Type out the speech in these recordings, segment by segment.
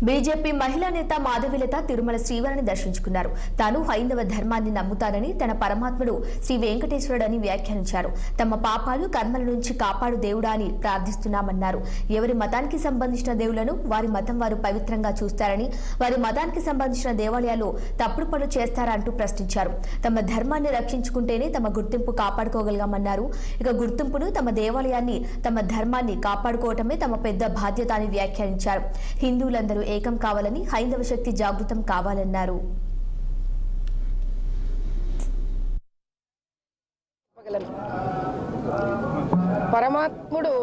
BJP మహిళా నేత మాధవిలత తిరుమల శ్రీవారిని దర్శించుకున్నారు. తాను హైందవ ధర్మాన్ని నమ్ముతానని, తన పరమాత్ముడు శ్రీ వెంకటేశ్వరుడని వ్యాఖ్యానించారు. తమ పాపాలు కర్మల నుంచి కాపాడు దేవుడా అని ప్రార్థిస్తున్నామన్నారు. ఎవరి మతానికి సంబంధించిన దేవులను వారి మతం వారు పవిత్రంగా చూస్తారని, వారి మతానికి సంబంధించిన దేవాలయాలు తప్పుడు పనులు చేస్తారా అంటూ ప్రశ్నించారు. తమ ధర్మాన్ని రక్షించుకుంటేనే తమ గుర్తింపు కాపాడుకోగలగామన్నారు. ఇక గుర్తింపును, తమ దేవాలయాన్ని, తమ ధర్మాన్ని కాపాడుకోవటమే తమ పెద్ద బాధ్యత అని వ్యాఖ్యానించారు. హిందువులందరూ ఏకం కావాలని, హైందవ శక్తి జాగృతం కావాలన్నారు. పరమాత్ముడు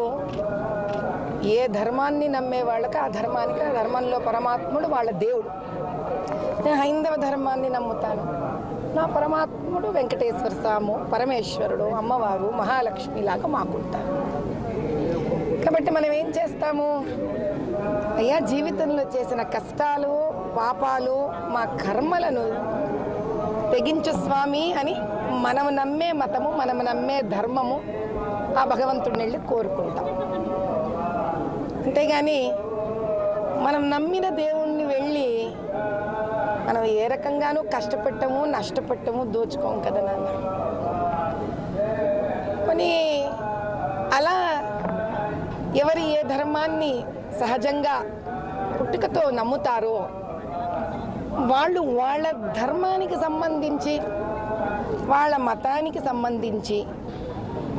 ఏ ధర్మాన్ని నమ్మే వాళ్ళకి ఆ ధర్మానికి, ఆ ధర్మంలో పరమాత్ముడు వాళ్ళ దేవుడు. నేను హైందవ ధర్మాన్ని నమ్ముతాను. నా పరమాత్ముడు వెంకటేశ్వర స్వామి, పరమేశ్వరుడు, అమ్మవారు, మహాలక్ష్మి లాగా మాకుంటారు. కాబట్టి మనం ఏం చేస్తాము? అయ్యా, జీవితంలో చేసిన కష్టాలు, పాపాలు, మా కర్మలను తెగించు స్వామి అని మనం నమ్మే మతము, మనం నమ్మే ధర్మము ఆ భగవంతుడిని వెళ్ళి కోరుకుంటాం. అంతేగాని మనం నమ్మిన దేవుణ్ణి వెళ్ళి మనం ఏ రకంగానూ కష్టపెట్టము, నష్టపెట్టము, దోచుకోము కదా నాన్న. కానీ అలా ఎవరు ఏ ధర్మాన్ని సహజంగా పుట్టుకతో నమ్ముతారో వాళ్ళు వాళ్ళ ధర్మానికి సంబంధించి, వాళ్ళ మతానికి సంబంధించి,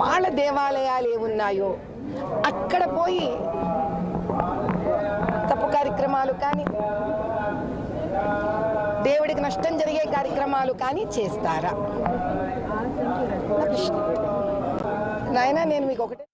వాళ్ళ దేవాలయాలు ఏమున్నాయో అక్కడ పోయి తప్పు కార్యక్రమాలు కానీ, దేవుడికి నష్టం జరిగే కార్యక్రమాలు కానీ చేస్తారా? నాయనా, నేను మీకు ఒకటే